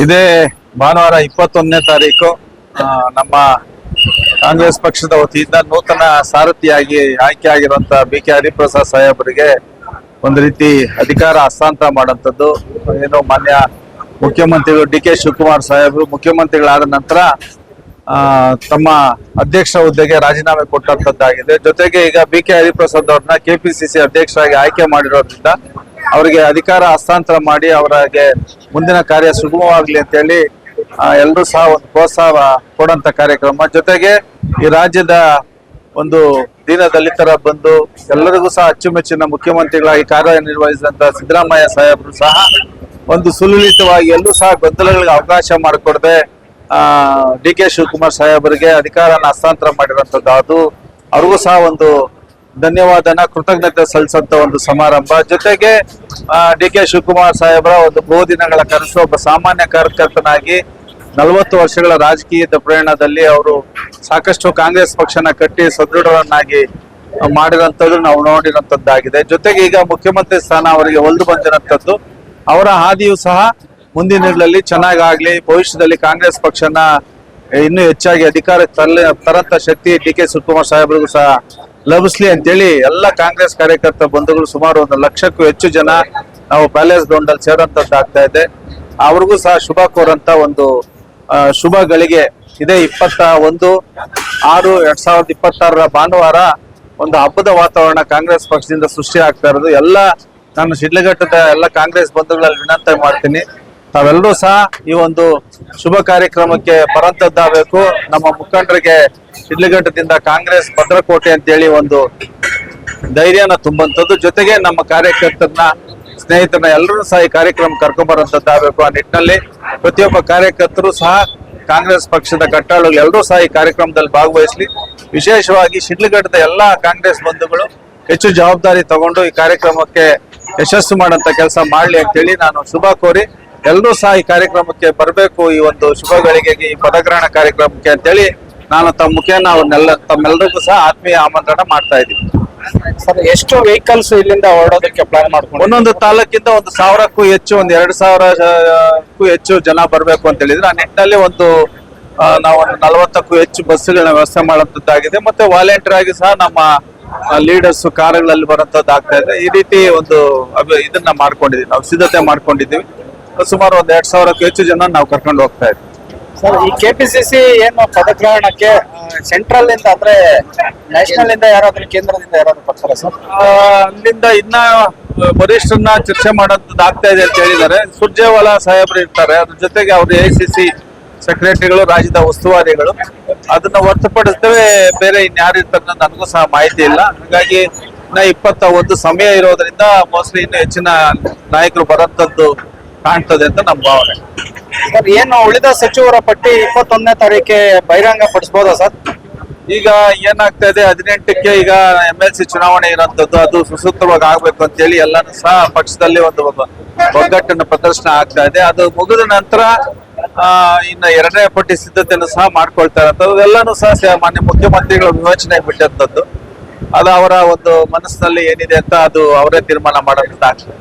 ಇದೇ ಭಾನುವಾರ 21ನೇ ತಾರೀಕು ನಮ್ಮ ಕಾಂಗ್ರೆಸ್ ಪಕ್ಷದ ವತಿಯಿಂದ ನೂತನ ಸಾರಥಿಯಾಗಿ ಆಯ್ಕೆ ಆಗಿರುವಂತಹ BK ಹರಿಪ್ರಸಾದ್ ಸಾಹೇಬರಿಗೆ ಒಂದು ರೀತಿ ಅಧಿಕಾರ ಹಸ್ತಾಂತರ ಮಾಡುವಂಥದ್ದು. ಏನು ಮಾನ್ಯ ಮುಖ್ಯಮಂತ್ರಿಗಳು DK ಶಿವಕುಮಾರ್ ಸಾಹೇಬರು ಮುಖ್ಯಮಂತ್ರಿಗಳಾದ ನಂತರ ತಮ್ಮ ಅಧ್ಯಕ್ಷ ಹುದ್ದೆಗೆ ರಾಜೀನಾಮೆ ಕೊಟ್ಟಂತದ್ದಾಗಿದೆ. ಜೊತೆಗೆ ಈಗ BK ಹರಿಪ್ರಸಾದ್ ಅವ್ರನ್ನ KPCC ಅಧ್ಯಕ್ಷರಾಗಿ ಆಯ್ಕೆ ಮಾಡಿರೋದ್ರಿಂದ ಅವರಿಗೆ ಅಧಿಕಾರ ಹಸ್ತಾಂತರ ಮಾಡಿ ಅವರಿಗೆ ಮುಂದಿನ ಕಾರ್ಯ ಸುಗಮವಾಗ್ಲಿ ಅಂತ ಹೇಳಿ ಎಲ್ಲರೂ ಸಹ ಒಂದು ಪ್ರೋತ್ಸಾಹ ಕೊಡುವಂತ ಕಾರ್ಯಕ್ರಮ. ಜೊತೆಗೆ ಈ ರಾಜ್ಯದ ಒಂದು ದೀನ ದಲಿತರ ಬಂದು ಎಲ್ಲರಿಗೂ ಸಹ ಅಚ್ಚುಮೆಚ್ಚಿನ ಮುಖ್ಯಮಂತ್ರಿಗಳಾಗಿ ಕಾರ್ಯನಿರ್ವಹಿಸಿದಂತ ಸಿದ್ದರಾಮಯ್ಯ ಸಾಹೇಬರು ಸಹ ಒಂದು ಸುಲಲಿತವಾಗಿ ಎಲ್ಲೂ ಸಹ ಗೊಂದಲಗಳಿಗೆ ಅವಕಾಶ ಮಾಡಿಕೊಡದೆ DK ಶಿವಕುಮಾರ್ ಸಾಹೇಬರಿಗೆ ಅಧಿಕಾರನ ಹಸ್ತಾಂತರ ಮಾಡಿರುವಂತದ್ದು. ಅದು ಅವ್ರಿಗೂ ಸಹ ಒಂದು ಧನ್ಯವಾದನ ಕೃತಜ್ಞತೆ ಸಲ್ಲಿಸಂತ ಒಂದು ಸಮಾರಂಭ. ಜೊತೆಗೆ DK ಶಿವಕುಮಾರ್ ಸಾಹೇಬರ ಒಂದು ಬಹುದಿನಗಳ ಕನಸು ಒಬ್ಬ ಸಾಮಾನ್ಯ ಕಾರ್ಯಕರ್ತನಾಗಿ 40 ವರ್ಷಗಳ ರಾಜಕೀಯದ ಪ್ರಯಾಣದಲ್ಲಿ ಅವರು ಸಾಕಷ್ಟು ಕಾಂಗ್ರೆಸ್ ಪಕ್ಷನ ಕಟ್ಟಿ ಸದೃಢರನ್ನಾಗಿ ಮಾಡಿರೋಂಥದ್ದು ನಾವು ನೋಡಿರೋಂಥದ್ದಾಗಿದೆ. ಜೊತೆಗೆ ಈಗ ಮುಖ್ಯಮಂತ್ರಿ ಸ್ಥಾನ ಅವರಿಗೆ ಒಲ್ದು ಬಂದಿರೋಂಥದ್ದು. ಅವರ ಹಾದಿಯು ಸಹ ಮುಂದಿನ ದಿನಗಳಲ್ಲಿ ಚೆನ್ನಾಗಾಗ್ಲಿ, ಭವಿಷ್ಯದಲ್ಲಿ ಕಾಂಗ್ರೆಸ್ ಪಕ್ಷನ ಇನ್ನೂ ಹೆಚ್ಚಾಗಿ ಅಧಿಕಾರಕ್ಕೆ ತರಂತ ಶಕ್ತಿ DK ಶಿವಕುಮಾರ್ ಸಾಹೇಬರಿಗೂ ಸಹ ಲಭಿಸ್ಲಿ ಅಂತೇಳಿ ಎಲ್ಲ ಕಾಂಗ್ರೆಸ್ ಕಾರ್ಯಕರ್ತ ಬಂಧುಗಳು ಸುಮಾರು 1 ಲಕ್ಷಕ್ಕೂ ಹೆಚ್ಚು ಜನ ನಾವು ಪ್ಯಾಲೇಸ್ ಗ್ರೌಂಡ್ ಅಲ್ಲಿ ಸೇರುವಂತದ್ದು ಆಗ್ತಾ ಇದೆ. ಅವ್ರಿಗೂ ಸಹ ಶುಭ ಕೋರಂತ ಒಂದು ಶುಭ ಗಳಿಗೆ ಇದೇ 21/6/2026 ಭಾನುವಾರ ಒಂದು ಹಬ್ಬದ ವಾತಾವರಣ ಕಾಂಗ್ರೆಸ್ ಪಕ್ಷದಿಂದ ಸೃಷ್ಟಿ ಆಗ್ತಾ ಇರೋದು. ಎಲ್ಲ ನಾನು ಶಿಡ್ಲಘಟ್ಟದ ಎಲ್ಲ ಕಾಂಗ್ರೆಸ್ ಬಂಧುಗಳಲ್ಲಿ ವಿನಂತಿ ಮಾಡ್ತೀನಿ, ತಾವೆಲ್ಲರೂ ಸಹ ಈ ಒಂದು ಶುಭ ಕಾರ್ಯಕ್ರಮಕ್ಕೆ ಬರಂತದ್ದಾಗಬೇಕು. ನಮ್ಮ ಮುಖಂಡರಿಗೆ ಶಿಡ್ಲಘಟ್ಟದಿಂದ ಕಾಂಗ್ರೆಸ್ ಭದ್ರಕೋಟೆ ಅಂತೇಳಿ ಒಂದು ಧೈರ್ಯನ ತುಂಬಂತದ್ದು. ಜೊತೆಗೆ ನಮ್ಮ ಕಾರ್ಯಕರ್ತರನ್ನ ಸ್ನೇಹಿತರನ್ನ ಎಲ್ಲರೂ ಸಹ ಈ ಕಾರ್ಯಕ್ರಮ ಕರ್ಕೊಂಡ್ ಬರುವಂತದ್ದಾಗಬೇಕು. ಆ ನಿಟ್ಟಿನಲ್ಲಿ ಪ್ರತಿಯೊಬ್ಬ ಕಾರ್ಯಕರ್ತರು ಸಹ ಕಾಂಗ್ರೆಸ್ ಪಕ್ಷದ ಕಟ್ಟಾಳುಗಳು ಎಲ್ಲರೂ ಸಹ ಈ ಕಾರ್ಯಕ್ರಮದಲ್ಲಿ ಭಾಗವಹಿಸಲಿ. ವಿಶೇಷವಾಗಿ ಶಿಡ್ಲಘಟ್ಟದ ಎಲ್ಲಾ ಕಾಂಗ್ರೆಸ್ ಬಂಧುಗಳು ಹೆಚ್ಚು ಜವಾಬ್ದಾರಿ ತಗೊಂಡು ಈ ಕಾರ್ಯಕ್ರಮಕ್ಕೆ ಯಶಸ್ಸು ಮಾಡುವಂತ ಕೆಲಸ ಮಾಡ್ಲಿ ಅಂತೇಳಿ ನಾನು ಶುಭ ಕೋರಿ ಎಲ್ಲರೂ ಸಹ ಈ ಕಾರ್ಯಕ್ರಮಕ್ಕೆ ಬರಬೇಕು, ಈ ಒಂದು ಶುಭ ಗಳಿಗೆಗೆ, ಈ ಪದಗ್ರಹಣ ಕಾರ್ಯಕ್ರಮಕ್ಕೆ ಅಂತೇಳಿ ನಾನು ತಮ್ಮ ಮುಖೇನ ತಮ್ಮೆಲ್ಲರಿಗೂ ಸಹ ಆತ್ಮೀಯ ಆಮಂತ್ರಣ ಮಾಡ್ತಾ ಇದ್ದೀನಿ. ಸರ್, ಎಷ್ಟು ವೆಹಿಕಲ್ಸ್ ಇಲ್ಲಿಂದ ಹೊರಡೋದಕ್ಕೆ ಪ್ಲಾನ್ ಮಾಡ್ಕೊಂಡು? ಒಂದೊಂದು ತಾಲೂಕಿಂದ 1000ಕ್ಕೂ ಹೆಚ್ಚು, 2000ಕ್ಕೂ ಹೆಚ್ಚು ಜನ ಬರಬೇಕು ಅಂತ ಹೇಳಿದ್ರೆ ಆ ನಿಟ್ಟಿನಲ್ಲಿ ನಾವು 40ಕ್ಕೂ ಹೆಚ್ಚು ಬಸ್ಗಳನ್ನ ವ್ಯವಸ್ಥೆ ಮಾಡುವಂತದ್ದಾಗಿದೆ. ಮತ್ತೆ ವಾಲಂಟಿಯರ್ ಆಗಿ ಸಹ ನಮ್ಮ ಲೀಡರ್ಸ್ ಕಾರುಗಳಲ್ಲಿ ಬರುವಂತದ್ದು ಆಗ್ತಾ ಇದೆ. ಈ ರೀತಿ ಒಂದು ಇದನ್ನ ಮಾಡ್ಕೊಂಡಿದೀವಿ, ನಾವು ಸಿದ್ಧತೆ ಮಾಡ್ಕೊಂಡಿದ್ದೀವಿ. ಸುಮಾರು 2000ಕ್ಕೂ ಹೆಚ್ಚು ಜನ ನಾವು ಕರ್ಕೊಂಡು ಹೋಗ್ತಾ ಇದ್ದೀವಿ. ಸರ್, ಈ KPCC ಏನು ಪದಗ್ರಹಣಕ್ಕೆ ಸೆಂಟ್ರಲ್ ಇಂದ ಅಂದ್ರೆ ನ್ಯಾಷನಲ್ ಇಂದ ಯಾರಾದ್ರೂ, ಕೇಂದ್ರದಿಂದ ಯಾರಾದ್ರೂ ಬರ್ತಾರೆ ಸರ್? ಅಲ್ಲಿಂದ ಇನ್ನ ವರಿಷ್ಠರನ್ನ ಚರ್ಚೆ ಮಾಡೋದು ಆಗ್ತಾ ಇದೆ ಅಂತ ಹೇಳಿದ್ದಾರೆ. ಸುರ್ಜೇವಾಲಾ ಸಾಹೇಬ್ರು ಇರ್ತಾರೆ, ಅದ್ರ ಜೊತೆಗೆ ಅವ್ರು AICC ಸೆಕ್ರೆಟರಿಗಳು, ರಾಜ್ಯದ ಉಸ್ತುವಾರಿಗಳು. ಅದನ್ನ ಹೊರತುಪಡಿಸ್ತೇವೆ, ಬೇರೆ ಇನ್ಯಾರು ಇರ್ತಾರೆ ನನಗೂ ಸಹ ಮಾಹಿತಿ ಇಲ್ಲ. ಹಾಗಾಗಿ ಇನ್ನ 21 ಸಮಯ ಇರೋದ್ರಿಂದ ಮೋಸ್ಟ್ಲಿ ಇನ್ನು ಹೆಚ್ಚಿನ ನಾಯಕರು ಬರೋಂಥದ್ದು ಕಾಣ್ತದೆ ಅಂತ ನಮ್ಮ ಭಾವನೆ. ಸರ್, ಏನು ಉಳಿದ ಸಚಿವರ ಪಟ್ಟಿ 21ನೇ ತಾರೀಕಿಗೆ ಬಹಿರಂಗ ಪಡಿಸಬಹುದಾ ಸರ್? ಈಗ ಏನಾಗ್ತಾ ಇದೆ, 18ಕ್ಕೆ ಈಗ MLC ಚುನಾವಣೆ ಇರೋಂಥದ್ದು, ಅದು ಸುಸೂತ್ರವಾಗಿ ಆಗ್ಬೇಕು ಅಂತ ಹೇಳಿ ಎಲ್ಲಾನು ಸಹ ಪಕ್ಷದಲ್ಲಿ ಒಂದು ಒಗ್ಗಟ್ಟಿನ ಪ್ರದರ್ಶನ ಆಗ್ತಾ ಇದೆ. ಅದು ಮುಗಿದ ನಂತರ ಇನ್ನು 2ನೇ ಪಟ್ಟಿ ಸಿದ್ಧತೆಯನ್ನು ಸಹ ಮಾಡ್ಕೊಳ್ತಾ ಇರೋಂಥದ್ದು ಎಲ್ಲಾನು ಸಹ ಮಾನ್ಯ ಮುಖ್ಯಮಂತ್ರಿಗಳ ವಿವೇಚನೆಗೆ ಬಿಟ್ಟಂತದ್ದು. ಅದು ಅವರ ಒಂದು ಮನಸ್ಸಿನಲ್ಲಿ ಏನಿದೆ ಅಂತ ಅದು ಅವರೇ ತೀರ್ಮಾನ ಮಾಡೋಂಥದ್ದು ಆಗ್ತದೆ.